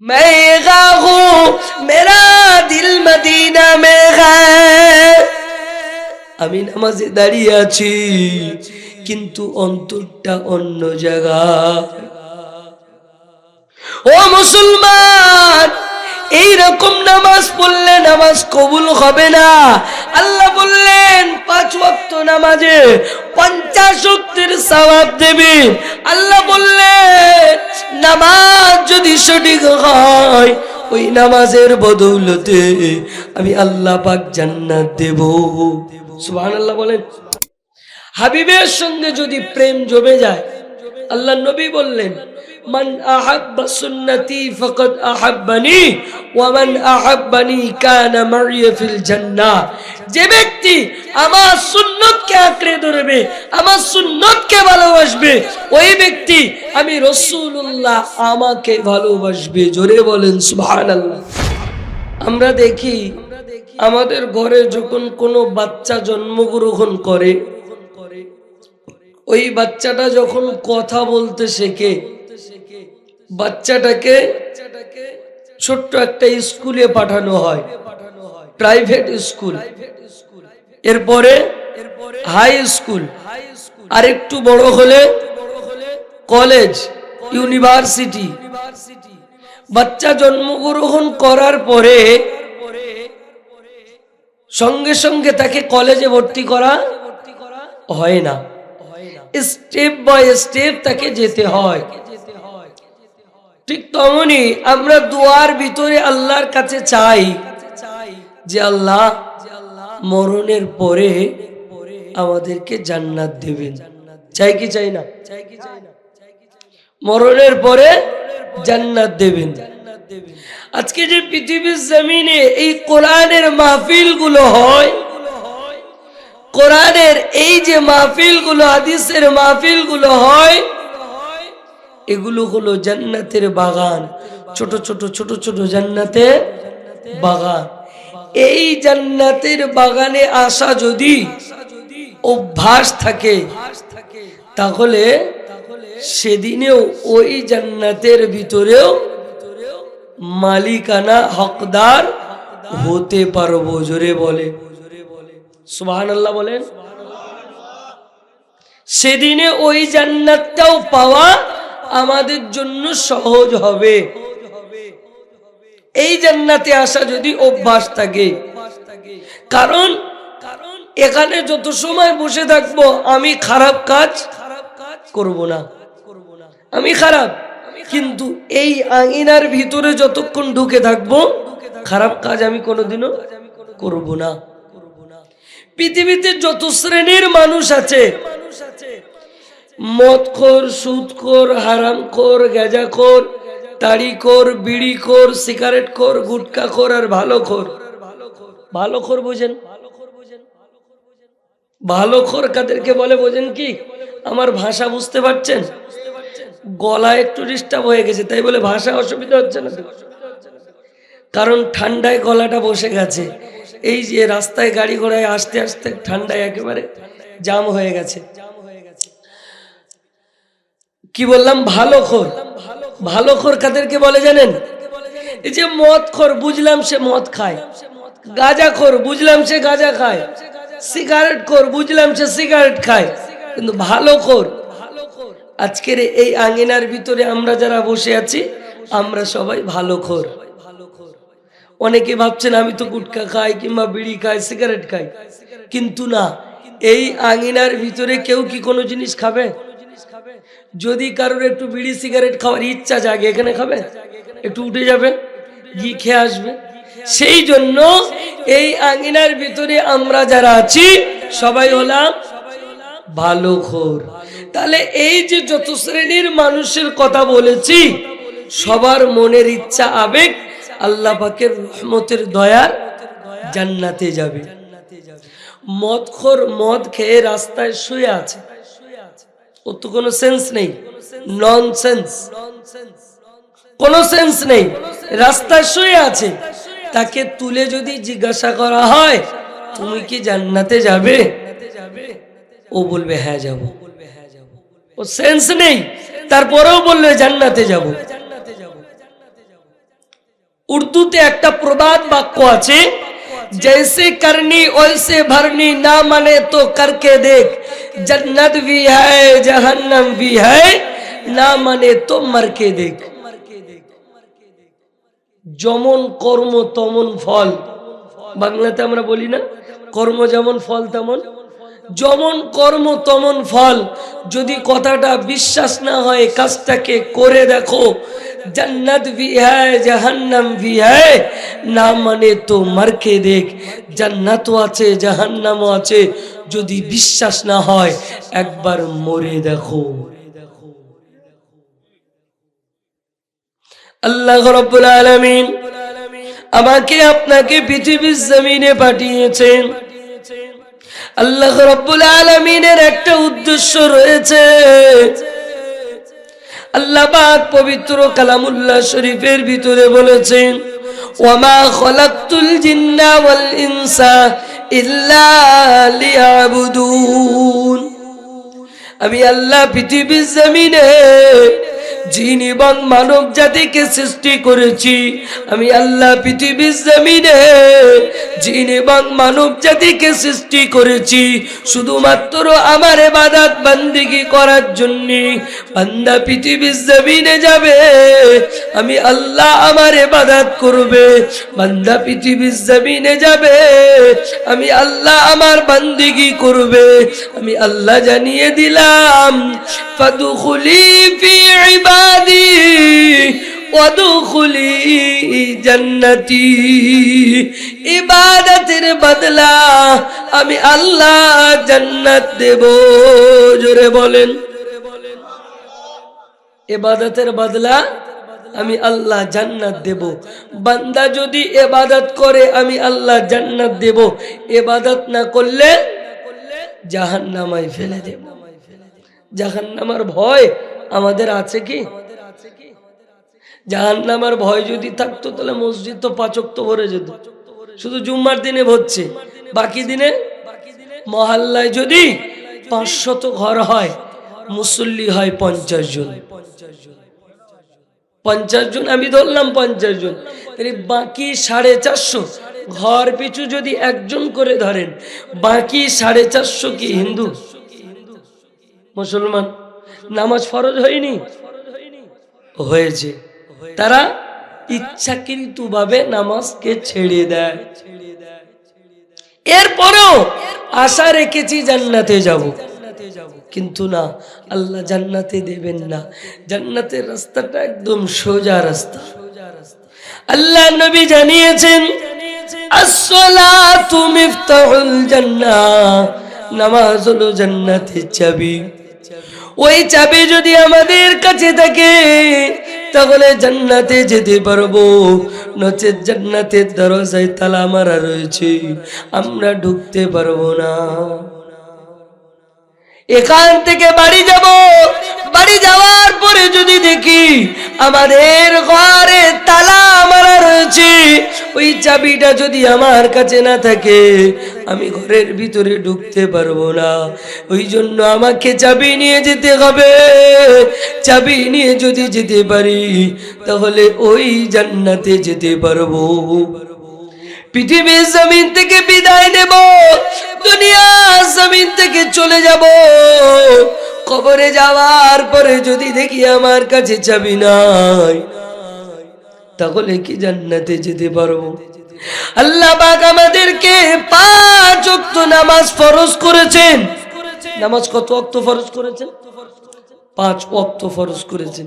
मैं ये गा हूँ मेरा दिल मदीना में है। আমি নামাজে দাঁড়িয়ে আছি কিন্তু অন্তরটা অন্য জায়গায়। ও মুসলমান, এই রকম নামাজ পড়লে নামাজ কবুল হবে না। আল্লাহ বললেন 5 ওয়াক্ত নামাজে 50 ওয়াক্তের সওয়াব দেবে। আল্লাহ বললেন নামাজ যদি সঠিক হয় ওই নামাজের বদৌলতে আমি আল্লাহ পাক জান্নাত দেব। সুবহানাল্লাহ বলেন। হাবিবের সঙ্গে যদি প্রেম জমে যায়, আল্লাহ নবী বললেন মান আহাব্বা সুন্নতি ফাকাদ আহাব্বানি ওয়া মান আহাব্বানি কানা মাইয়া ফিল জান্নাহ। যে ব্যক্তি আমার সুন্নতকে আঁকড়ে ধরবে, আমার সুন্নতকে ভালোবাসবে, ওই ব্যক্তি আমি রাসূলুল্লাহ আমাকে ভালোবাসবে। জোরে বলেন সুবহানাল্লাহ। আমরা দেখি আমাদের ঘরে যখন কোনো বাচ্চা জন্মগ্রহণ করে, ওই বাচ্চাটা যখন কথা বলতে শেখে, বাচ্চাটাকে ছোট্ট একটা স্কুলে পাঠানো হয়, প্রাইভেট স্কুল, এরপরে হাই স্কুল, আর একটু বড় হলে কলেজ, ইউনিভার্সিটি। বাচ্চা জন্মগ্রহণ করার পরে সঙ্গে সঙ্গে তাকে কলেজে ভর্তি করা হয় না, স্টেপ বাই স্টেপ তাকে যেতে হয়। ঠিক তেমনি আমরা দুয়ার ভিতরে আল্লাহর কাছে চাই যে আল্লাহ মরণের পরে আমাদেরকে জান্নাত দেবেন। চাই কি চাই না? মরণের পরে জান্নাত দেবেন। আজকে যে পৃথিবীর জমিনে এই কোরআনের মাহফিলগুলো হয়, কোরআনের এই যে মাহফিলগুলো, হাদিসের মাহফিলগুলো হয়, এগুলো হলো জান্নাতের বাগান, ছোট ছোট ছোট ছোট জান্নাতের বাগান। এই জান্নাতের বাগানে আসা যদি অভ্যাস থাকে তাহলে সেদিনেও ওই জান্নাতের ভিতরেও মালিকানা হকদার হতে পারবো। জোরে বলে সুবহানাল্লাহ বলেন। সেদিনে ওই জান্নাতটাও পাওয়া আমাদের জন্য সহজ হবে, এই জান্নাতে আসা যদি অভ্যাস থাকে। কারণ এখানে যত সময় বসে থাকবো আমি খারাপ কাজ করব না, আমি খারাপ, কিন্তু এই আঙিনার ভিতরে যতক্ষণ ঢুকে থাকবো খারাপ কাজ আমি কোনোদিনও করব না। পৃথিবীতে যত শ্রেণীর মানুষ আছে, মদখোর, সুদখোর, হারামখোর, গাঁজাখোর, তাড়িখোর, বিড়িখোর, সিগারেটখোর, গুটখাখোর আর ভালোখোর। ভালোখোর বোঝেন? ভালোখোর কাদেরকে বলে বোঝেন কি? আমার ভাষা বুঝতে পারছেন? গলা একটু ডিস্টার্ব হয়ে গেছে তাই বলে ভাষা অসুবিধা হচ্ছে না, কারণ ঠান্ডায় গলাটা বসে গেছে। এই যে রাস্তায় গাড়ি ঘোড়ায় আসতে আসতে ঠান্ডায় একেবারে জাম হয়ে গেছে। কি বললাম? ভালোখোর। ভালোখোর কাদেরকে বলে জানেন? এই যে মদখোর, বুঝলাম সে মদ খায়। গাঁজাখোর, বুঝলাম সে গাঁজা খায়। সিগারেটখোর, বুঝলাম সে সিগারেট খায়। কিন্তু ভালোখোর, আজকের এই আঙ্গিনার ভিতরে আমরা যারা বসে আছি আমরা সবাই ভালোখোর। অনেকে ভাবছেন আমি তো গুটখা খাই কিংবা বিড়ি খাই, সিগারেট খাই, কিন্তু না, এই আঙ্গিনার ভিতরে কেউ কি কোনো জিনিস খাবে? যদি কারোর একটু বিড়ি সিগারেট খাওয়ার ইচ্ছা জাগে, এখানে খাবে? একটু উঠে যাবে, গিয়ে খেয়ে আসবে। সেই জন্য এই আঙ্গিনার ভিতরে আমরা যারা আছি সবাই হলাম ভালোখোর। তাহলে এই যে যত শ্রেণীর মানুষের কথা বলেছি, সবার মনের ইচ্ছা, আবেগ আল্লাহ পাকের রহমতের দয়ার জান্নাতে যাবে। মদখোর মদ খেয়ে রাস্তায় শুয়ে আছে, ওর তো কোনো সেন্স নেই, ননসেন্স, কোনো সেন্স নেই, রাস্তায় শুয়ে আছে। তাকে তুলে যদি জিজ্ঞাসা করা হয় তুমি কি জান্নাতে যাবে, ও বলবে হ্যাঁ যাব। ও সেন্স নেই, তারপরেও বললে জান্নাতে যাব। উর্দুতে একটা প্রবাদ বাক্য আছে, जैसे करनी वैसे भरनी, ना माने तो करके देख, जन्नत भी है जहन्नम भी है, ना माने तो मर के देख। যেমন কর্ম তেমন ফল, বাংলাতে আমরা বলি না, কর্ম যেমন ফল তেমন, যেমন কর্ম তেমন ফল। যদি কথাটা বিশ্বাস না হয় কাজটাকে করে দেখো, जन्नत भी है जहन्नम भी है, ना माने तो मर के देख। জান্নাতও আছে জাহান্নামও আছে, যদি বিশ্বাস না হয় একবার মরে দেখো। আল্লাহ রাব্বুল আলামিন আমাকে আপনাকে পৃথিবীর জমিনে পাঠিয়েছেন। আল্লাহ রাব্বুল আলামিনের একটা উদ্দেশ্য রয়েছে। আল্লাহ পাক পবিত্র কালামুল্লাহ শরীফের ভিতরে বলেছেন, ওয়ামা খলাকতুল জিন্না ওয়াল ইনসা ইল্লা লিয়াবুদুন। আমি আল্লাহ পৃথিবীর জমিনে জিন এবং মানব জাতিকে সৃষ্টি করেছি। আমি আল্লাহ পৃথিবীর জমিনে জিন এবং মানব জাতিকে সৃষ্টি করেছি শুধুমাত্র আমার ইবাদত বন্দেগী করার জন্য। বান্দা পৃথিবীর জমিনে যাবে, আমি আল্লাহ আমার ইবাদত করবে। বান্দা পৃথিবীর জমিনে যাবে, আমি আল্লাহ আমার বন্দেগী করবে। আমি আল্লাহ জানিয়ে দিলাম, ফাদখুলি ফি ইবাদি ওয়াদখুলি জান্নাতি। ইবাদতের বদলা আমি আল্লাহ জান্নাত দেব। জোরে বলেন, ইবাদতের বদলা আমি আল্লাহ জান্নাত দেব। বান্দা যদি ইবাদত করে আমি আল্লাহ জান্নাত দেব, ইবাদত না করলে জাহান্নামায় ফেলে দেব। জাহান্নামের ভয় আমাদের আছে কি? জাহান্নামের ভয় যদি থাকতো তাহলে মসজিদ তো 5 ওয়াক্ত ভরে যেত। শুধু জুম্মার দিনে ভরছে, বাকি দিনে মহল্লায় যদি 500 ঘর হয়, মুসল্লি হয় 50 জন। 50 জন আমি ধরলাম 50 জন, তাহলে বাকি 450 ঘর পিছু যদি একজন করে ধরেন, বাকি 450 কি হিন্দু মুসলমান? নামাজ ফরজ হয়নি? হয়েছে। তারা ইচ্ছাকৃতভাবে নামাজকে ছেড়ে দেয়। এরপরেও আশা রেখেছি জান্নাতে যাব, কিন্তু না, আল্লাহ জান্নাতে দেবেন না। জান্নাতের রাস্তাটা একদম সোজা রাস্তা। আল্লাহ নবী জানিয়েছেন, আসসালাতু মিফতাহুল জান্নাহ, নামাজ হলো জান্নাতের চাবি। ওই চাবি যদি আমাদের কাছে থাকে তাহলে জান্নাতে যেতে পারবো, নচেত জান্নাতের দরজায় তালা মারা রয়েছে, আমরা ঢুকতে পারবো না। এখান থেকে বাড়ি যাব, বাড়ি যাওয়ার পরে যদি দেখি আমাদের ঘরে তালা মারা রয়েছে, ওই চাবিটা যদি আমার কাছে না থাকে আমি ঘরের ভিতরে ঢুকতে পারবো না। ওই জন্য আমাকে চাবি নিয়ে যেতে হবে। চাবি নিয়ে যদি যেতে পারি তাহলে ওই জান্নাতে যেতে পারবো। পৃথিবীর জমিন থেকে বিদায় নেব, দুনিয়ার জমিন থেকে চলে যাব। কবরে যাওয়ার পরে যদি দেখি আমার কাছে চাবি নাই, তাহলে কি জান্নাতে যেতে পারবো? আল্লাহ পাক আমাদেরকে 5 ওয়াক্ত নামাজ ফরজ করেছেন। নামাজ কত ওয়াক্ত ফরজ করেছেন? 5 ওয়াক্ত ফরজ করেছেন।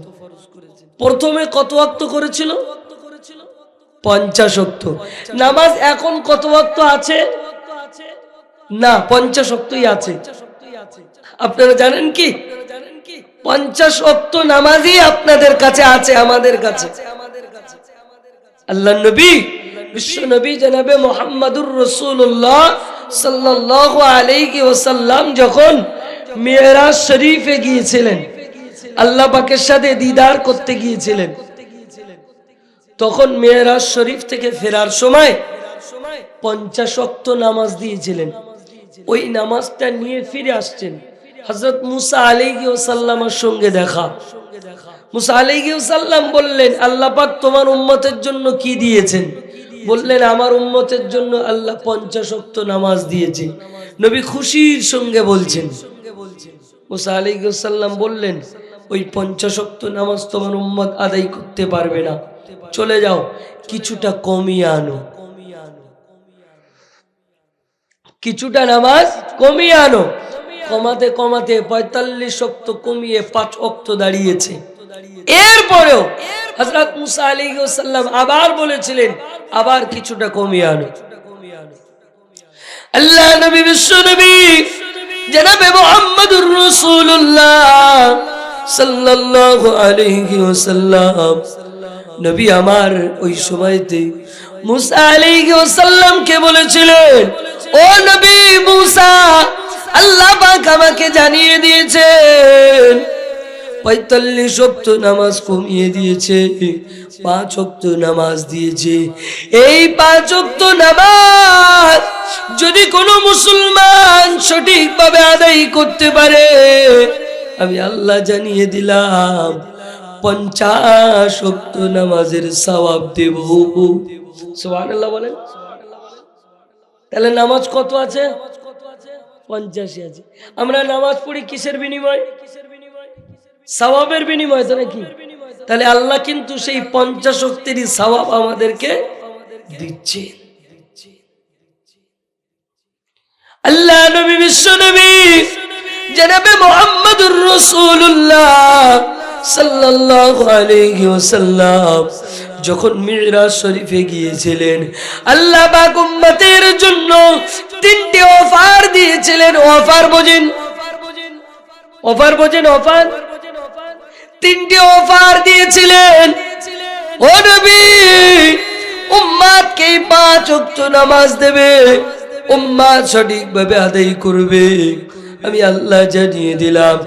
প্রথমে কত ওয়াক্ত করেছিল? 50 ওয়াক্ত। নামাজ এখন কত ওয়াক্ত আছে? না, 50 ওয়াক্তই আছে। আপনারা জানেন কি? 50 ওয়াক্ত নামাজই আপনাদের কাছে আছে, আমাদের কাছে। আল্লাহ নবী, বিশ্ব নবী জনাবে মুহাম্মদুর রাসূলুল্লাহ সাল্লাল্লাহু আলাইহি ওয়াসাল্লাম যখন মিরাজ শরীফে গিয়েছিলেন, আল্লাহ পাকের সাথে দিদার করতে গিয়েছিলেন, তখন মিরাজ শরীফ থেকে ফেরার সময় 50 ওয়াক্ত নামাজ দিয়েছিলেন। ওই নামাজটা নিয়ে ফিরে আসছেন। হযরত মুসা আলাইহিস সালামের সঙ্গে দেখা। মুসা আলাইহিস সালাম বললেন, আল্লাহ পাক তোমার উম্মতের জন্য কি দিয়েছেন? বললেন, আমার উম্মতের জন্য আল্লাহ 50 ওয়াক্ত নামাজ দিয়েছে। নবী খুশির সঙ্গে বলছেন। মুসা আলাইহিস সালাম বললেন, ওই 50 ওয়াক্ত নামাজ তোমার উম্মত আদায় করতে পারবে না, চলে যাও, কিছুটা কমিয়ে আনো, কিছুটা নামাজ কমিয়ে আনো। কমাতে কমাতে 45 ওয়াক্ত কমিয়ে 5 ওয়াক্ত দাঁড়িয়েছে। এরপরেও হযরত মুসা আলাইহিস সালাম আবার বলেছিলেন, আবার কিছুটা কমিয়ে আনো। আল্লাহ নবী, বিশ্ব নবী জনাবে মুহাম্মদুর রাসূলুল্লাহ সাল্লাল্লাহু আলাইহি ওয়াসাল্লাম, নবী আমার ওই সময়তে মুসা আলাইহিস সালামকে বলেছিলেন, ও নবী মুসা, আল্লাহ পাক আমাকে জানিয়ে দিয়েছেন 45 ওয়াক্ত নামাজ কমিয়ে দিয়েছে, 5 ওয়াক্ত নামাজ দিয়েছে। এই 5 ওয়াক্ত নামাজ যদি কোনো মুসলমান সঠিকভাবে আদায় করতে পারে, আমি আল্লাহ জানিয়ে দিলাম 50 ওয়াক্ত নামাজের সওয়াব দেব। সুবহানাল্লাহ বলেন। তাহলে নামাজ কত আছে? 50 আছে। আমরা নামাজ পড়ি কিসের বিনিময়? সওয়াবের বিনিময় তো নাকি? তাহলে আল্লাহ কিন্তু সেই 50 ওয়াক্তেরই সওয়াব আমাদেরকে দিচ্ছে। আল্লাহ নবী, বিশ্ব নবী জনাবে মুহাম্মদুর রাসূলুল্লাহ সাল্লাল্লাহু আলাইহি ওয়াসাল্লাম যখন মিরাজ শরীফে গিয়েছিলেন, আল্লাহ পাক উম্মতের জন্য 3টি অফার দিয়েছিলেন। অফার বোঝেন? অফার বোঝেন? অফার 3টি অফার দিয়েছিলেন। ও নবী, উম্মতকে 5 ওয়াক্ত নামাজ দেবে, উম্মত সঠিকভাবে আদায় করবে, আমি আল্লাহ জানিয়ে দিলাম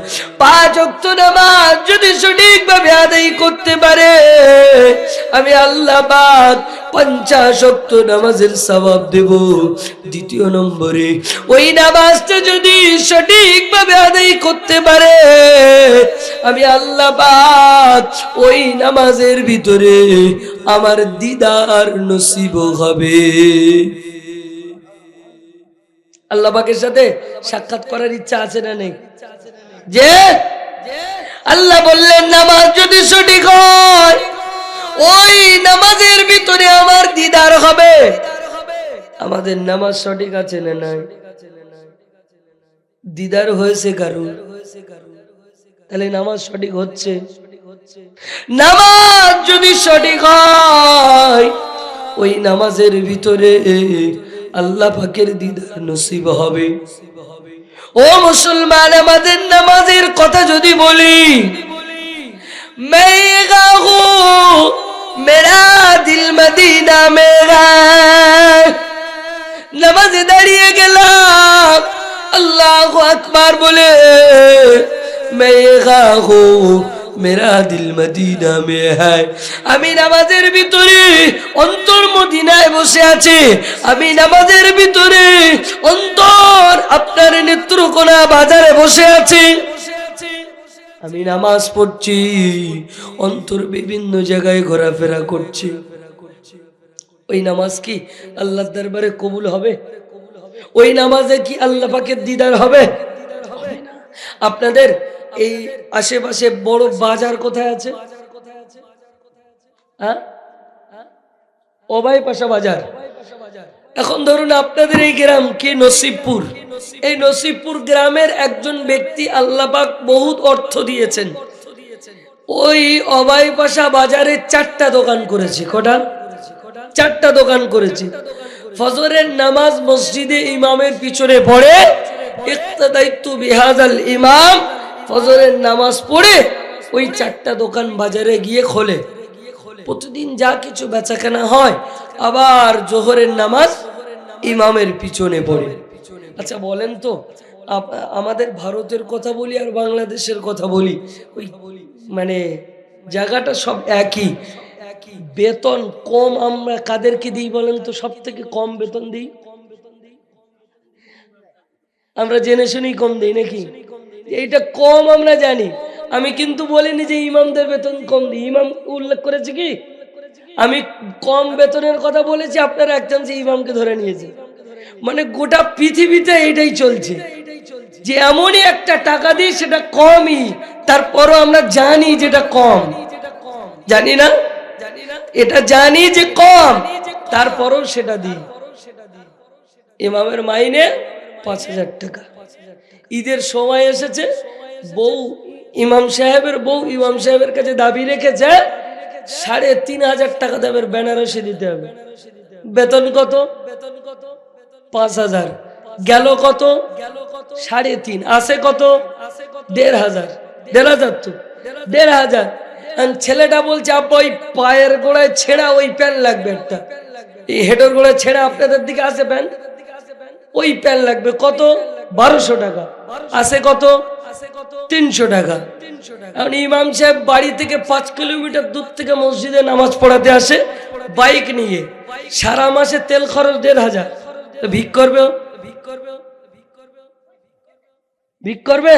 5 ওয়াক্ত নামাজ যদি সঠিকভাবে আদায় করতে পারে, আমি আল্লাহ পাক 50 ওয়াক্ত নামাজের সওয়াব দেব। দ্বিতীয় নম্বরে, ওই নামাজটা যদি সঠিকভাবে আদায় করতে পারে, আমি আল্লাহ পাক ওই নামাজের ভিতরে আমার দিদার নসিব হবে। আল্লাহ পাকের সাথে সাক্ষাৎ করার ইচ্ছা আছে না নেই? যে আল্লাহ বললেন, নামাজ যদি সঠিক হয়, ওই নামাজের ভিতরে আমার দিদার হবে। আমাদের নামাজ সঠিক আছে না নাই? দিদার হয়েছে কারণ, তাহলে নামাজ সঠিক হচ্ছে। নামাজ যদি সঠিক হয়, ওই নামাজের ভিতরে আল্লাহ পাকের দিদার নসিব হবে। ও মুসলমান, আমাদের নামাজের কথা যদি বলি, মেগা হো মেরা দিল মদিনা মেগা, নামাজে দাঁড়িয়ে গেলাম, আল্লাহু আকবার বলে, মেগা হো মেরা দিল মদিনা মে হ্যায়, আমি নামাজের ভিতরে অন্তর মদিনায় বসে আছে, আমি নামাজের ভিতরে অন্তর আপনার নেত্রকোনা বাজারে বসে আছে। আমি নামাজ পড়ছি, অন্তর বিভিন্ন জায়গায় ঘোরাফেরা করছি। ওই নামাজ কি আল্লাহর দরবারে কবুল হবে? ওই নামাজে কি আল্লাহ পাকের দিদার হবে? আপনাদের এই আশেপাশে বড় বাজার কোথায় আছে? অবাইপাশা বাজার। এখন ধরুন আপনাদের এই গ্রাম কি নসিবপুর, এই নসিবপুর গ্রামের একজন ব্যক্তি আল্লাহ পাক বহুত অর্থ দিয়েছেন, ওই অবাইপাশা বাজারে 4টা দোকান করেছে। কটা? 4টা দোকান করেছে। ফজরের নামাজ মসজিদে ইমামের পিছনে পড়ে, ইক্তাদাইতু বিহাযাল ইমাম, ফজরের নামাজ পড়ে ওই 4টা দোকান বাজারে গিয়ে খোলে। প্রতিদিন যা কিছু বেচাকেনা হয়, আবার জোহরের নামাজ ইমামের পিছনে পড়ে। আচ্ছা বলেন তো, আমাদের ভারতের কথা বলি আর বাংলাদেশের কথা বলি, ওই মানে জায়গাটা সব একই, বেতন কম আমরা কাদেরকে দিই বলেন তো? সব থেকে কম বেতন দিই আমরা, জেনে শুনেই কম দিই নাকি? এইটা কম আমরা জানি। আমি কিন্তু বলিনি যে ইমামদের বেতন কম দিই, ইমাম উল্লেখ করেছে কি? আমি কম বেতনের কথা বলেছি, আপনারা এক চান্সে ইমামকে ধরে নিয়েছে। মানে গোটা পৃথিবীতে এটাই চলছে যে এমনই একটা টাকা দিই সেটা কমই, তারপরও আমরা জানি যেটা কম, জানি না, এটা জানি যে কম, তারপরও সেটা দিই। ইমামের মাইনে ৫,০০০ টাকা। ঈদের সময় এসেছে, বউ ইমাম সাহেবের বউ ইমাম সাহেবের কাছে দাবি রেখেছে ৩,৫০০ টাকা দেবের বেনারসি দিতে হবে। বেতন কত? ৫,০০০। গেল কত? ৩.৫। আসে কত? ১,৫০০। ১,৫০০ তো ১,৫০০। ছেলেটা বলছে আব্বা ওই পায়ের গোড়ায় ছেঁড়া ওই প্যান্ট লাগবে একটা, এই হেঁটোর গোড়ায় ছেঁড়া আপনাদের দিকে আছে প্যান্ট, ওই প্যান্ট লাগবে। কত? ১২০০ টাকা। আসে কত? ৩০০ টাকা। এখন ইমাম সাহেব বাড়ি থেকে ৫ কিলোমিটার দূর থেকে মসজিদে নামাজ পড়াতে আসে বাইক নিয়ে, সারা মাসে তেল খরচ ১,৫০০। ভিক করবে? ভিক করবে?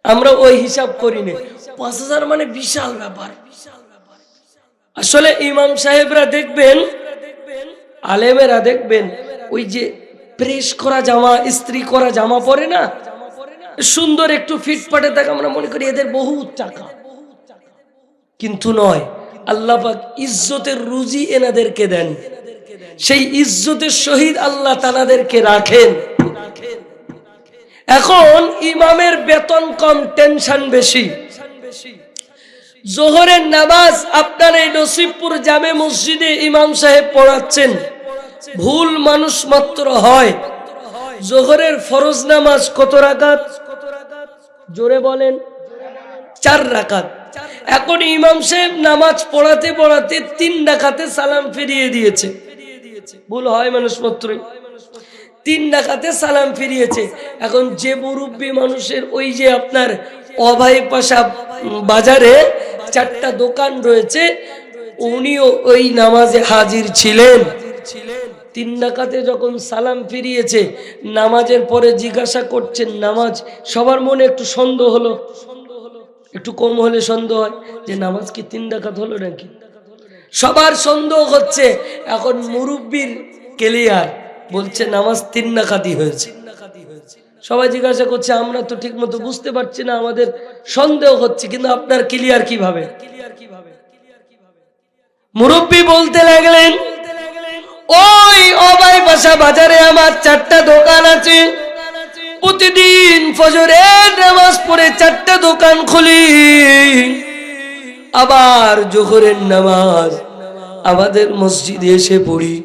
আমরা ওই হিসাব করি না। ৫,০০০ মানে বিশাল ব্যাপার। আসলে ইমাম সাহেবরা দেখবেন, আলেমেরা দেখবেন, ওই যে প্রেস করা জামা, ইস্ত্রি করা জামা পরে না, সুন্দর একটু ফিটফাটে থাকে, আমরা মনে করি এদের বহুত টাকা, কিন্তু নয়। আল্লাহ পাক ইজ্জতের রুজি এনাদেরকে দেন, সেই ইজ্জতের সহিত আল্লাহ তানাদেরকে রাখেন। এখন ইমামের বেতন কম, টেনশন বেশি। জোহরের নামাজ আপনার এই নসিবপুর জামে মসজিদে ইমাম সাহেব পড়াচ্ছেন, ভুল মানুষ মাত্র হয়। জোহরের ফরজ নামাজ কত রাকাত? জোরে বলেন। 4 রাকাত। এখন ইমাম সাহেব নামাজ পড়াতে পড়াতে 3 রাকাতে সালাম ফিরিয়ে দিয়েছে। ভুল হয় মানুষ মাত্রই, 3 রাকাতে সালাম ফিরিয়েছে। এখন যে মুরব্বী মানুষের ওই যে আপনার অভাই পাশা বাজারে 4টা দোকান রয়েছে, উনিও ওই নামাজে হাজির ছিলেন। 3 রাকাতে যখন সালাম ফিরিয়েছে, নামাজের পরে জিজ্ঞাসা করছেন, নামাজ সবার মনে একটু সন্দেহ হলো, একটু কম হলে সন্দেহ হয় যে নামাজ কি 3 রাকাত হলো নাকি, সবার সন্দেহ হচ্ছে। এখন মুরব্বির ক্লিয়ার বলছে নামাজ 3 রাকাতই হয়েছে। সবাই জিজ্ঞাসা করছে আমরা তো ঠিক মতো বুঝতে পারছি না, আমাদের সন্দেহ হচ্ছে, কিন্তু আপনার ক্লিয়ার কিভাবে? মুরব্বি বলতে লাগলেন, ওই অবাই বাসা বাজারে আমার 4টা দোকান আছে, প্রতিদিন ফজরের নামাজ পড়ে 4টা দোকান খুলি, আবার জোহরের নামাজ আমাদের মসজিদে এসে পড়ি,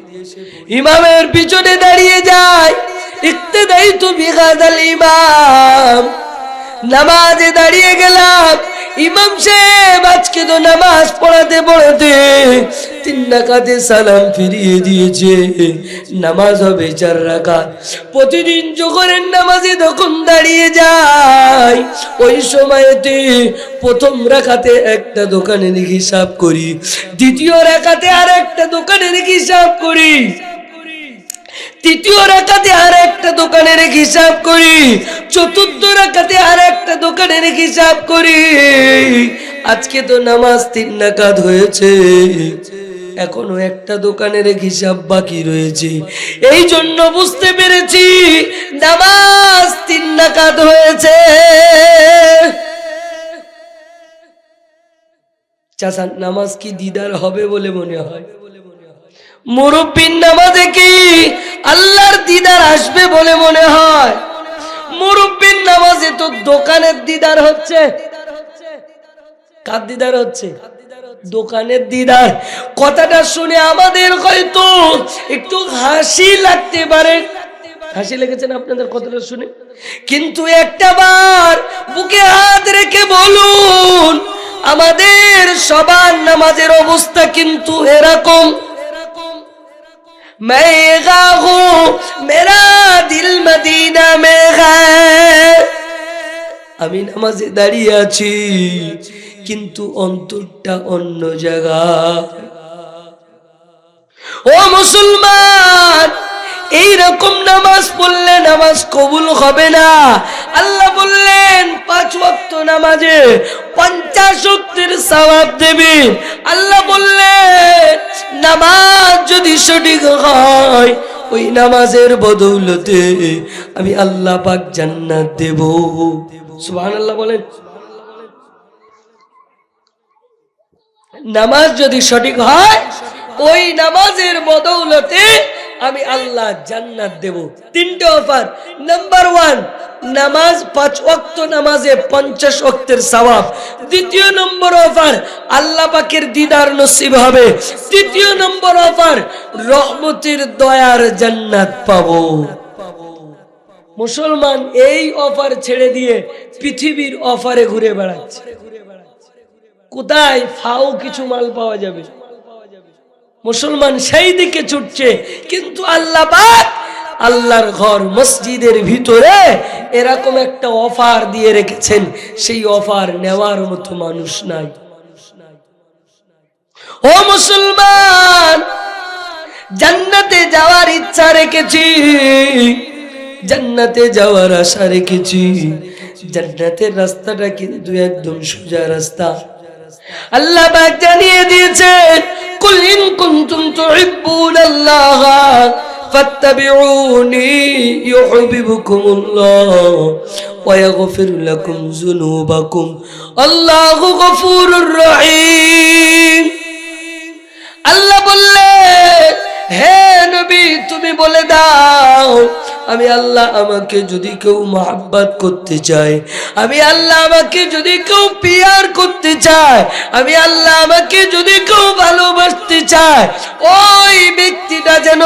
ইমামের পিছনে দাঁড়িয়ে যায়, ইক্তেদাই তো বিগাদাল ইমাম, নামাজে দাঁড়িয়ে গেলাম, ইমাম সাহেব আজকে তো নামাজ পড়াতে পড়াতে 3 রাকাতে সালাম ফিরিয়ে দিয়েছে, নামাজ হবে 4 রাকাত। প্রতিদিন জোহরের নামাজে যখন দাঁড়িয়ে যায়, ওই সময়তে প্রথম রাকাতে একটা দোকানের হিসাব করি, দ্বিতীয় রাকাতে আর একটা দোকানের হিসাব করি, তৃতীয় রাকাতে আর একটা দোকানের হিসাব করি, চতুর্থ রাকাতে আর একটা দোকানের হিসাব করি। আজকে তো নামাজ 3 রাকাত হয়েছে, এখনো একটা দোকানের হিসাব বাকি রয়েছে। এই জন্য বুঝতে পেরেছি নামাজ 3 রাকাত হয়েছে। চাচা, নামাজ কি দিদার হবে বলে মনে হয়? মুরব্বির নামাজে কি আল্লাহর দিদার আসবে বলে মনে হয়? মুরব্বির নামাজে তো দোকানের দিদার হচ্ছে। কার দিদার হচ্ছে? দোকানের দিদার। কথাটা শুনে আমাদের হয়তো একটু হাসি লাগতে পারে, হাসি লেগেছে না আপনাদের কথাটা শুনে? কিন্তু একটা বার বুকে হাত রেখে বলুন, আমাদের সবার নামাজের অবস্থা কিন্তু এরকম। मैं गा हूँ मेरा दिल मदीना में है, আমি নামাজে দাঁড়িয়ে আছি কিন্তু অন্তরটা অন্য জায়গায়। ও মুসলমান, এই রকম নামাজ পড়লে নামাজ কবুল হবে না। আল্লাহ বললেন 5 ওয়াক্ত নামাজে 50 ওয়াক্তের সওয়াব দেবেন। আল্লাহ বললেন নামাজ যদি সঠিক হয় ওই নামাজের বদৌলতে আমি আল্লাহ পাক জান্নাত দেব। সুবহানাল্লাহ বলেন। নামাজ যদি সঠিক হয় ওই নামাজের বদৌলতে আমি আল্লাহ জান্নাত দেব। 3টে অফার। নাম্বার 1 নামাজ 5 ওয়াক্ত নামাজে 50 ওয়াক্তের সওয়াব। দ্বিতীয় নম্বর অফার আল্লাহ পাকের দিদার নসিব হবে। তৃতীয় নম্বর অফার রহমতের দয়ার জান্নাত পাবো। মুসলমান এই অফার ছেড়ে দিয়ে পৃথিবীর অফারে ঘুরে বেড়াচ্ছে। কোথায় ফাও কিছু মাল পাওয়া যাবে, মুসলমান সেই দিকে ছুটছে। কিন্তু আল্লাহ পাক আল্লাহর ঘর মসজিদের ভিতরে এরকম একটা অফার দিয়ে রেখেছেন, সেই অফার নেওয়ার মতো মানুষ নাই। ও মুসলমান, জান্নাতে যাওয়ার ইচ্ছা রেখেছি, জান্নাতে যাওয়ার আশা রেখেছি। জান্নাতের রাস্তাটা কিন্তু একদম সোজা রাস্তা। আল্লাহ পাক জানিয়ে দিয়েছেন কুল ইন কুনতুম তুহিব্বুনাল্লাহ ফাত্তাবিউনি ইউহিব্বুকুমুল্লাহ ওয়া ইয়াগফির লাকুম যুনুবাকুম আল্লাহু গফুরুর রহিম। আল্লাহ বললেন হে নবী তুমি বলে দাও আমি আল্লাহ আমাকে যদি কেউ মহব্বত করতে চায়, আমি আল্লাহ আমাকে যদি কেউ পিয়ার করতে চায়, আমি আল্লাহ আমাকে যদি কেউ ভালোবাসতে চায়, ওই ব্যক্তিটা যেন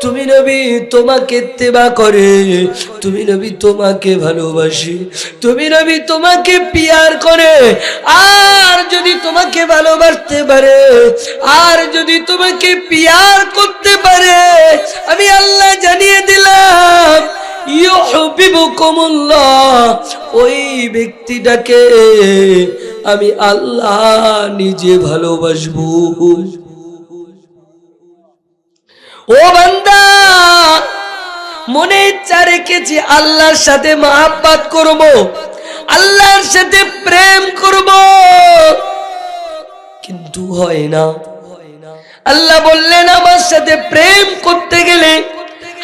তুমি নবী তোমাকে ইত্তেবা করে, তুমি নবী তোমাকে ভালোবাসে, তুমি নবী তোমাকে পিয়ার করে। আর যদি তোমাকে ভালোবাসতে পারে, আর যদি তোমাকে পিয়ার করতে পারে, আমি আল্লাহ জানিয়ে দিলাম ইউহিব্বুকুমুল্লাহ, ওই ব্যক্তিটাকে আমি আল্লাহ নিজে ভালোবাসবো। ও বান্দা, মনে ইচ্ছা রেখেছি আল্লাহর সাথে মহব্বত করব, আল্লাহর সাথে প্রেম করব, কিন্তু হয় না। আল্লাহ বললেন আমার সাথে প্রেম করতে গেলে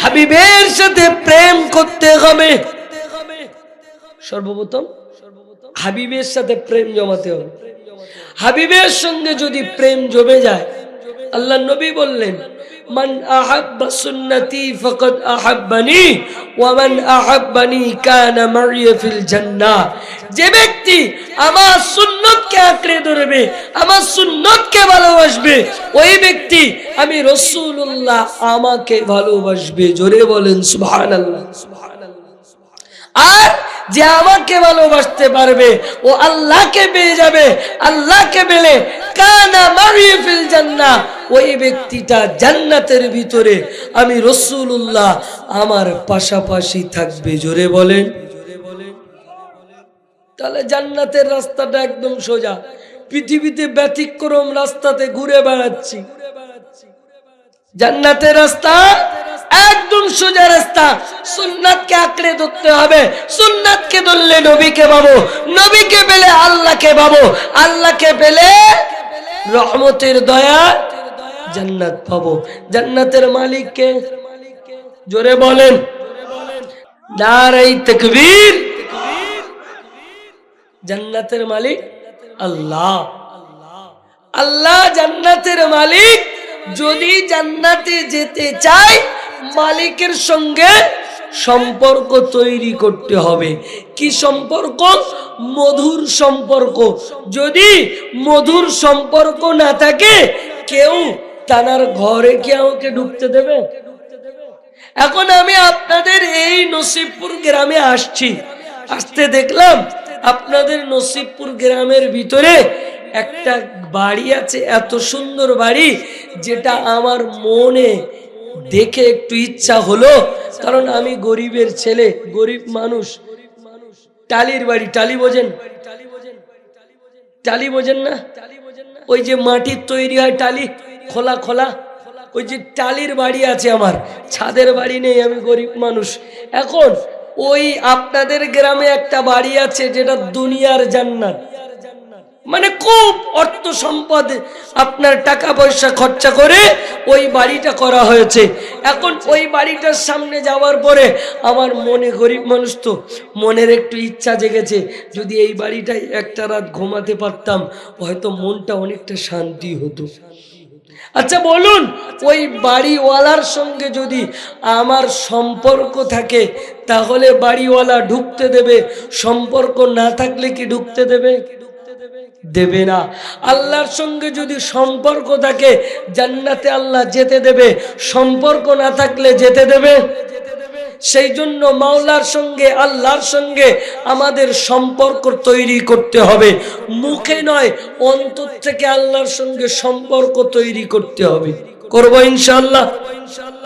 হাবিবের সাথে প্রেম করতে হবে। সর্বপ্রথম হাবিবের সাথে প্রেম জমাতে হবে। হাবিবের সঙ্গে যদি প্রেম জমে যায়, আল্লাহ নবী বললেন মান আহাব্বা সুন্নতি ফাকাদ আহাব্বানি ওয়া মান আহাব্বানি কানা মাইয়া ফিল জান্নাহ। যে ব্যক্তি আমার সুন্নতকে আঁকড়ে ধরবে, আমার সুন্নতকে ভালোবাসবে, ওই ব্যক্তি আমি রাসূলুল্লাহ আমাকে ভালোবাসবে। জোরে বলেন সুবহানাল্লাহ। আর যে আমাকে ভালোবাসতে পারবে ও আল্লাহকে পেয়ে যাবে। আল্লাহকে পেলে কানা মাইয়া ফিল জান্নাহ, ওই ব্যক্তিটা জান্নাতের ভিতরে আমি রাসূলুল্লাহ আমার পাশাপাশি থাকবে। জোরে বলেন। তাহলে জান্নাতের রাস্তাটা একদম সোজা। পৃথিবীতে ব্যতিক্রম রাস্তাতে ঘুরে বেড়াচ্ছি, জান্নাতের রাস্তা একদম সোজা রাস্তা। সুন্নাতকে আঁকড়ে ধরতে হবে, সুন্নাতকে ধরলে নবীকে পাবো, নবীকে পেলে আল্লাহকে পাবো, আল্লাহকে পেলে রহমতের দয়া জান্নাত পাবো। জান্নাতের মালিককে জোরে বলেন নারায়ে তাকবীর। জান্নাতের মালিক আল্লাহ। আল্লাহ জান্নাতের মালিক। যদি জান্নাতে যেতে চায় মালিকের সঙ্গে সম্পর্ক তৈরি করতে হবে। কি সম্পর্ক? মধুর সম্পর্ক। যদি মধুর সম্পর্ক না থাকে কেউ তার ঘরে কি আমাকে ঢুকতে দেবে? এখন আমি আপনাদের এই নসিবপুর গ্রামে আসছি, আসতে দেখলাম আপনাদের নসিবপুর গ্রামের ভিতরে একটা বাড়ি আছে, এত সুন্দর বাড়ি, যেটা আমার মনে দেখে একটু ইচ্ছা হলো। কারণ আমি গরিবের ছেলে, গরিব মানুষ। টালির বাড়ি, টালি বোঝেন? টালি বোঝেন না? ওই যে মাটির তৈরি হয় টালি, খোলা খোলা, ওই যে টালির বাড়ি আছে, আমার ছাদের বাড়ি নেই, আমি গরিব মানুষ। এখন ওই আপনাদের গ্রামে একটা বাড়ি আছে যেটা দুনিয়ার জান্নাত, মানে খুব অর্থ সম্পদ আপনার টাকা পয়সা খরচা করে ওই বাড়িটা করা হয়েছে। এখন ওই বাড়িটার সামনে যাওয়ার পরে আমার মনে, গরিব মানুষ তো, মনের একটু ইচ্ছা জেগেছে, যদি এই বাড়িটায় একটা রাত ঘুমাতে পারতাম হয়তো মনটা অনেকটা শান্তি হতো। আচ্ছা বলুন, ওই বাড়িওয়ালার সঙ্গে যদি আমার সম্পর্ক থাকে তাহলে বাড়িওয়ালা ঢুকতে দেবে? সম্পর্ক না থাকলে কি ঢুকতে দেবে? দেবে না। আল্লাহর সঙ্গে যদি সম্পর্ক থাকে জান্নাতে আল্লাহ যেতে দেবে, সম্পর্ক না থাকলে যেতে দেবে? সেই জন্য মাওলার সঙ্গে, আল্লাহর সঙ্গে আমাদের সম্পর্ক তৈরি করতে হবে, মুখে নয়, অন্তর থেকে আল্লাহর সঙ্গে সম্পর্ক তৈরি করতে হবে। করব ইনশাআল্লাহ?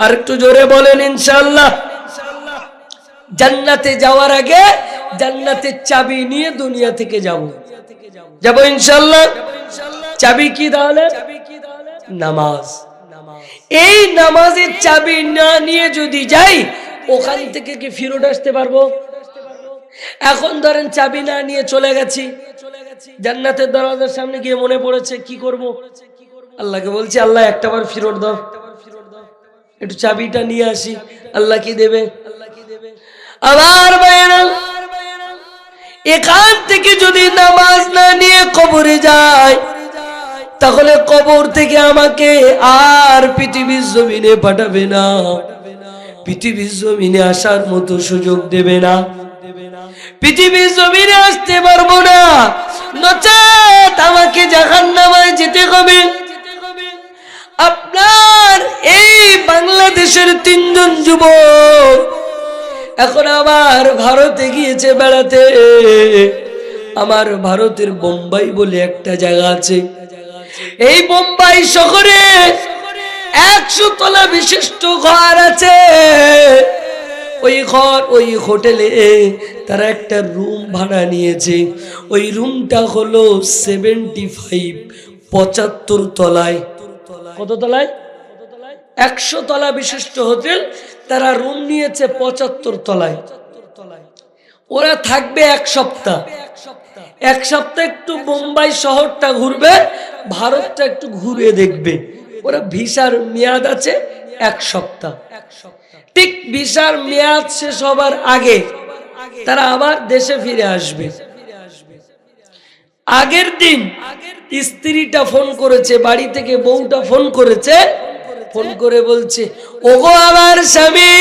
আর একটু জোরে বলেন ইনশাআল্লাহ। জান্নাতে যাওয়ার আগে জান্নাতের চাবি নিয়ে দুনিয়া থেকে যাব ইনশাআল্লাহ। চাবি কি তাহলে? নামাজ। এই নামাজের চাবি না নিয়ে যদি যাই ওখান থেকে কি ফিরত আসতে পারবো? এখন ধরেন চাবি না নিয়ে চলে গেছি, জান্নাতের দরজার সামনে গিয়ে মনে পড়েছে কি করব, আল্লাহকে বলছি আল্লাহ একটাবার ফিরত দাও, একটু চাবিটা নিয়ে আসি। আল্লাহ কি দেবে? আমার ভাইয়েরা, এখান থেকে যদি নামাজ না নিয়ে কবরে যায় তাহলে কবর থেকে আমাকে আর পৃথিবীর জমিনে পাঠাবে না, পৃথিবীর জমিনে আসার মতো সুযোগ দেবে না, পৃথিবীর জমিনে আসতে পারবো না, নচেত আমাকে জাহান্নামে যেতে হবে। আপনার এই বাংলাদেশের 3 জন যুবক এখন আবার ভারতে গিয়েছে বেড়াতে। আমার ভারতের বোম্বাই বলে একটা জায়গা আছে, এই বোম্বাই শহরে 100 তলা বিশিষ্ট ঘর আছে। ওই ঘর, ওই হোটেলে তারা একটা রুম ভাড়া নিয়েছে। ওই রুমটা হলো 75 তলায়। কত তলায়? 100 তলা বিশিষ্ট হোটেল, তারা রুম নিয়েছে 75 তলায়। ওরা থাকবে 1 সপ্তাহ। 1 সপ্তাহ একটু বোম্বাই শহরটা ঘুরবে, ভারতটা একটু ঘুরে দেখবে। ওরা ভিসার মেয়াদ আছে 1 সপ্তাহ। ঠিক ভিসার মেয়াদ শেষ হবার আগে তারা আবার দেশে ফিরে আসবে। আগের দিন স্ত্রীটা ফোন করেছে, বাড়ি থেকে বউটা ফোন করেছে, ফোন করে বলছে, ওগো আমার স্বামী,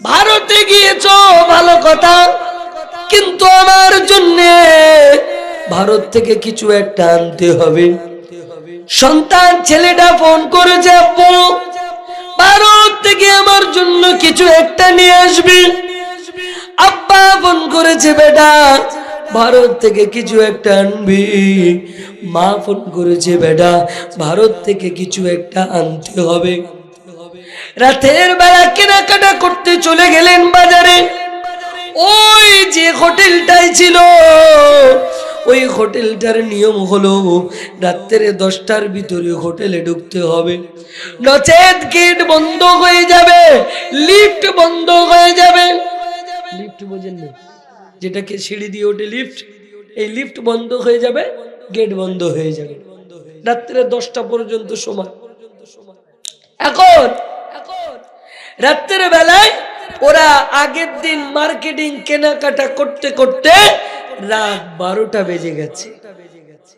ভারতে গিয়েছো ভালো কথা, কিন্তু আমার জন্য ভারত থেকে কিছু একটা আনতে হবে। সন্তান ছেলেটা ফোন করেছে, আব্বু ভারত থেকে আমার জন্য কিছু একটা নিয়ে আসবি। আব্বা ফোন করেছে, বেটা ভারত থেকে কিছু একটা আনবি। মা ফোন করেছে, বেটা ভারত থেকে কিছু একটা আনতে হবে। রাতের বেলা কেনাকাটা করতে চলে গেলেন বাজারে। ওই যে হোটেলটাই ছিল, ওই হোটেলটার নিয়ম হলো রাত্রে 10টার ভিতরে হোটেলে ঢুকতে হবে, নচেত গেট বন্ধ হয়ে যাবে, লিফট বন্ধ হয়ে যাবে। লিফট বোঝেন না, যেটাকে সিঁড়ি দিয়ে ওঠে লিফট, এই লিফট বন্ধ হয়ে যাবে, গেট বন্ধ হয়ে যাবে রাত্রে 10টা পর্যন্ত সময়। এখন রাত্রের বেলায় ওরা আগের দিন মার্কেটিং কেনাকাটা করতে করতে রাত 12টা বেজে গেছে।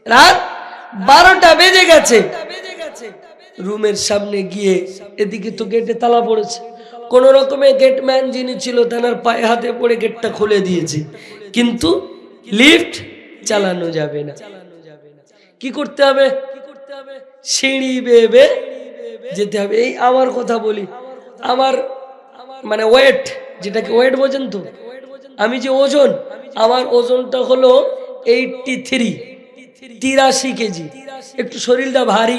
রাত 12টা বেজে গেছে। রুমের সামনে গিয়ে, এদিকে তো গেটে তালা পড়েছে, কোন রকমে গেটম্যান যিনি ছিল তার পায়ে হাতে পড়ে গেটটা খুলে দিয়েছে, কিন্তু লিফট চালানো যাবে না। কি করতে হবে? সিঁড়ি বেয়ে যেতে হবে। এই আমার কথা বলি, আমার মানে ওয়েট, যেটাকে ওয়েট বোঝেন তো, আমি যে ওজন, আমার ওজনটা হলো 83 কেজি, একটু শরীরটা ভারী।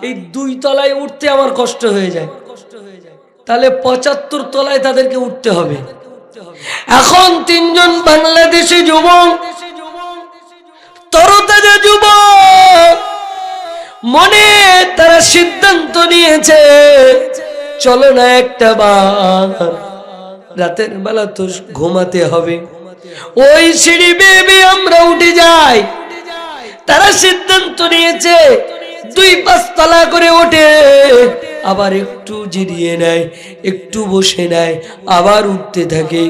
এই 2 তলায় উঠতে আমার কষ্ট হয়ে যায়, তাহলে 75 তলায় তাদেরকে উঠতে হবে। এখন 3 জন বাংলাদেশি যুবক, তরতাজা যুবক, মনে তারা সিদ্ধান্ত নিয়েছে, চলো না একটা বার রাতের বেলা তো ঘুমাতে হবে, ওই সিঁড়ি বেয়ে আমরা উঠে যাই। তারা সিদ্ধান্ত নিয়েছে 2-5 তলা করে ওঠে, আবার একটু জিরিয়ে নেয়, একটু বসে নেয়, আবার উঠতে থাকে।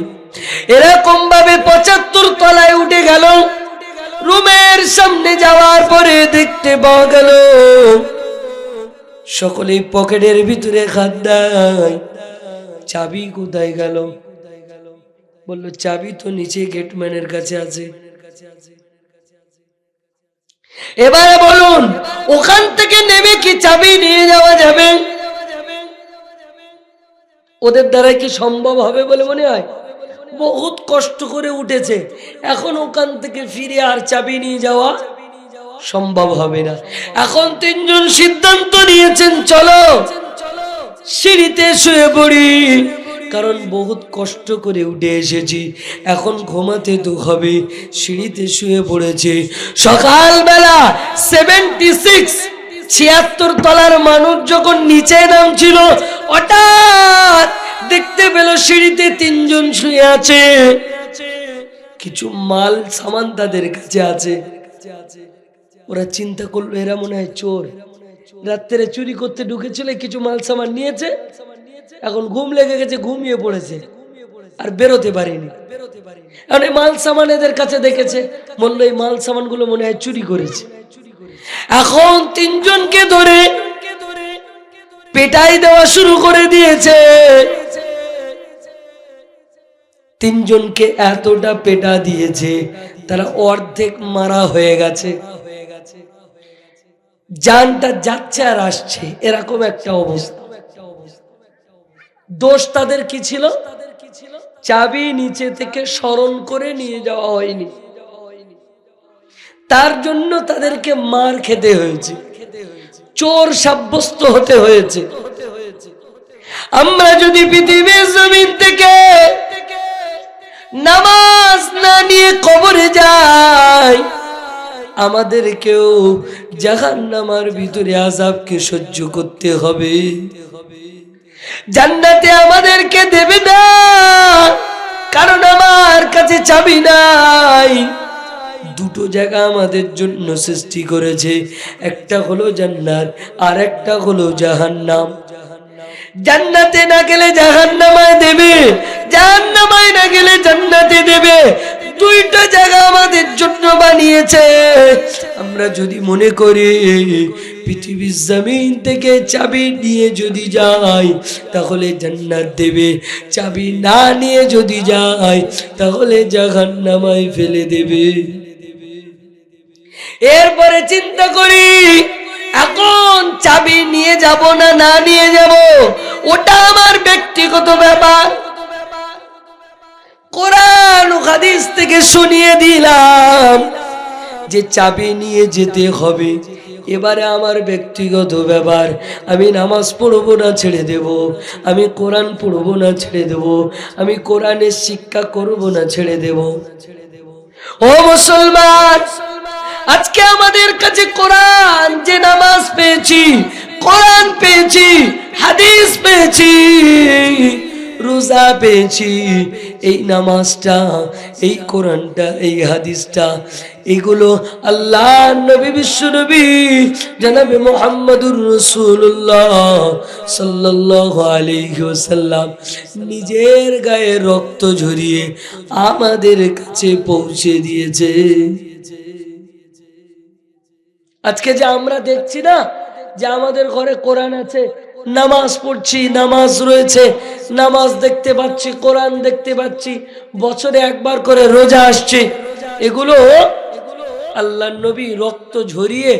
এরকম ভাবে 75 তলায় উঠে গেল। রুমের সামনে যাওয়ার পরে দেখতে পাওয়া গেল সকলেই পকেটের ভিতরে হাত দেয়। চাবি কোথায় গেল? বলল চাবি তো নিচে গেটম্যানের কাছে আছে। এবারে বলুন ওখান থেকে নেমে কি চাবি নিয়ে যাওয়া যাবে? ওদের দ্বারা কি সম্ভব হবে বলে মনে হয়? বহুত কষ্ট করে উঠেছে, এখন ওখান থেকে ফিরে আর চাবি নিয়ে যাওয়া সম্ভব হবে না। এখন 3 জন সিদ্ধান্ত নিয়েছেন, চলো সিঁড়িতে শুয়ে পড়ি, কারণ বহুত কষ্ট করে উঠে এসেছি, এখন ঘুমাতে তো হবে। সিঁড়িতে শুয়ে পড়েছে। সকালবেলা 76 তলার মানুষ যখন নিচে নামছিল, হঠাৎ দেখতে পেল সিঁড়িতে 3 জন শুয়ে আছে। কিছু মাল সামান তাদের কাছে আছে। ওরা চিন্তা করলো এরা মনে হয় চোর, রাত্রে চুরি করতে ঢুকেছিল, কিছু মাল সামান নিয়েছে, এখন ঘুম লেগে গেছে, ঘুমিয়ে পড়েছে, আর বেরোতে পারেনি। এখন এই মাল সামান এদের কাছে দেখেছে, বললো এই মাল সামান গুলো মনে হয় চুরি করেছে। এখন 3 জনকে ধরে পেটাই দেওয়া শুরু করে দিয়েছে। 3 জনকে এতটা পেটা দিয়েছে তারা অর্ধেক মারা হয়ে গেছে, জানটা যাচ্ছে আর আসছে, এরকম একটা অবস্থা। দোষ তাদের কি ছিল? চাবি নিচে থেকে স্মরণ করে নিয়ে যাওয়া হয়নি, তার জন্য তাদেরকে মার খেতে হয়েছে, চোর সাব্যস্ত হতে হয়েছে। আমরা যদি পৃথিবীর জমিন থেকে নামাজ না নিয়ে কবরে যাই, আমাদেরকেও জাহান্নামের ভিতরে আযাবকে সহ্য করতে হবে। জান্নাতে আমাদেরকে দেবে না, কারণ আমার কাছে চাবি নাই। 2টো জায়গা আমাদের জন্য সৃষ্টি করেছে, একটা হলো জান্নাত আর একটা হলো জাহান্নাম। জান্নাতে না গেলে জাহান্নামায় দেবে, জাহান্নামায় না গেলে জান্নাতে দেবে। 2টা জায়গা আমাদের জন্য বানিয়েছে। আমরা যদি মনে করি পৃথিবীর জমিন থেকে চাবি নিয়ে যদি যাই তাহলে জান্নাত দেবে, চাবি না নিয়ে যদি যাই তাহলে জাহান্নামায় ফেলে দেবে। এরপরে চিন্তা করি এখন চাবি নিয়ে যাব না না নিয়ে যাব, ওটা আমার ব্যক্তিগত ব্যাপার। কোরআন ও হাদিস থেকে শুনিয়ে দিলাম যে চাবি নিয়ে যেতে হবে। এবারে আমার ব্যক্তিগত ব্যাপার, আমি নামাজ পড়বো না ছেড়ে দেব, আমি কোরআন পড়বো না ছেড়ে দেব, আমি কোরআনের শিক্ষা করব না ছেড়ে দেব। ও মুসলমান, আজকে আমাদের কাছে কোরআন, যে নামাজ পেয়েছি, কোরআন পেয়েছি, হাদিস পেয়েছি, রোজা পেয়েছি, এই নামাজটা, এই কোরআনটা, এই হাদিসটা, এগুলো আল্লাহ নবী বিশ্বনবী জনাবে মুহাম্মদুর রাসূলুল্লাহ সাল্লাল্লাহু আলাইহি ওয়াসাল্লাম নিজের গায়ে রক্ত ঝরিয়ে আমাদের কাছে পৌঁছে দিয়েছে। আজকে যে আমরা দেখছি না যে আমাদের ঘরে কোরআন আছে, নামাজ পড়ছি, নামাজ রয়েছে, নামাজ দেখতে পাচ্ছি, কোরআন দেখতে পাচ্ছি, বছরে একবার করে রোজা আসছে, এগুলো আল্লাহর নবী রক্ত ঝরিয়ে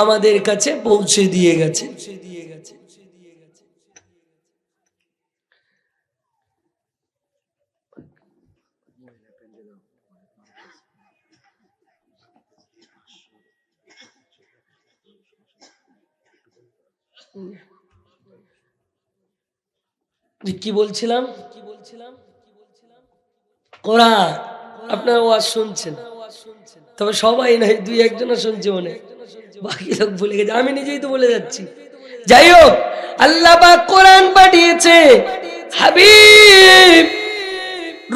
আমাদের কাছে পৌঁছে দিয়ে গেছে। কি বলছিলাম? কোরআন আপনারা ওয়াজ শুনছেন, তবে সবাই নাই, 2-1 জন শুনছে মনে। বাকি লোক ভুলে গেছে, আমি নিজেই তো বলে যাচ্ছি। যাই হোক, আল্লাহ পাক কোরআন পাঠিয়েছে, হাবিব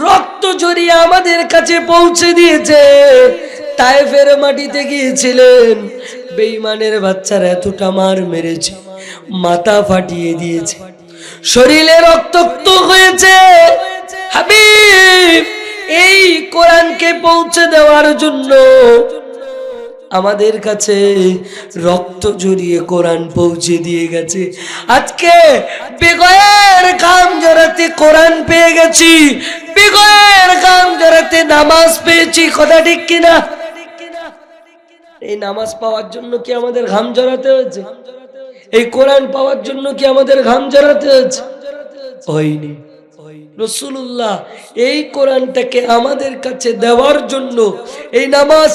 রক্ত ঝরিয়ে আমাদের কাছে পৌঁছে দিয়েছে। তায়েফের মাটিতে গিয়েছিলেন, বেঈমানের বাচ্চারা এতটা মার মেরেছে, মাথা ফাটিয়ে দিয়েছে, শরীরে রক্তাক্ত হয়েছে। হাবিব এই কোরআনকে পৌঁছে দেওয়ার জন্য আমাদের কাছে রক্ত ঝরিয়ে কোরআন পৌঁছে দিয়ে গেছে। আজকে বেগয়ের ঘাম জড়াতে কোরআন পেয়ে গেছি, বেগয়ের ঘাম জড়াতে নামাজ পেয়েছি। কথা ঠিক কিনা? এই নামাজ পাওয়ার জন্য কি আমাদের ঘাম জড়াতে হয়েছে? এই কোরআন পাওয়ার জন্য কি আমাদের ঘাম জড়াতে হয়েছে? হয়নি। রাসূলুল্লাহ এই কোরআনটাকে আমাদের কাছে দেওয়ার জন্য, এই নামাজ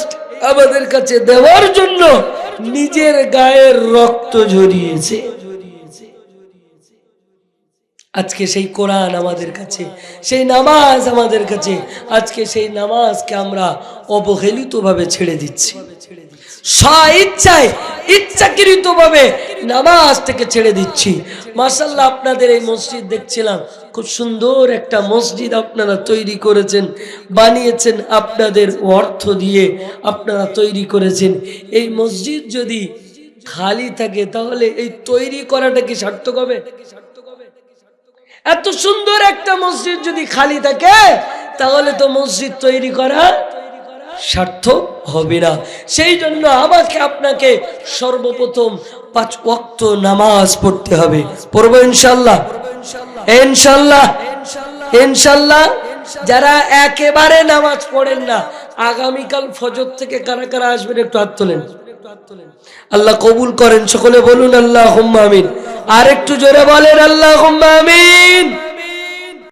আমাদের কাছে দেওয়ার জন্য নিজের গায়ের রক্ত ঝরিয়েছে। আজকে সেই কোরআন আমাদের কাছে, সেই নামাজ আমাদের কাছে, আজকে সেই নামাজকে আমরা অবহেলিতভাবে ছেড়ে দিচ্ছি, স্বইচ্ছায় ইচ্ছাকৃতভাবে নামাজ থেকে ছেড়ে দিচ্ছি। মাশাআল্লাহ, আপনাদের এই মসজিদ দেখছিলাম, খুব সুন্দর একটা মসজিদ আপনারা তৈরি করেছেন, বানিয়েছেন, আপনাদের অর্থ দিয়ে আপনারা তৈরি করেছেন। এই মসজিদ যদি খালি থাকে তাহলে এই তৈরি করাটা কি সার্থক হবে? এত সুন্দর একটা মসজিদ যদি খালি থাকে তাহলে তো মসজিদ তৈরি করা সার্থক হবে না। সেই জন্য আমাকে আপনাকে সর্বপ্রথম 5 ওয়াক্ত নামাজ পড়তে হবে। পড়বো ইনশাআল্লাহ? ইনশাআল্লাহ, ইনশাআল্লাহ। যারা একেবারে নামাজ পড়েন না, আগামীকাল ফজর থেকে কারা কারা আসবেন একটু হাত তোলেন। আল্লাহ কবুল করেন, সকলে বলুন আল্লাহুম্মা আমিন। আর একটু জোরে বলেন আল্লাহুম্মা আমিন।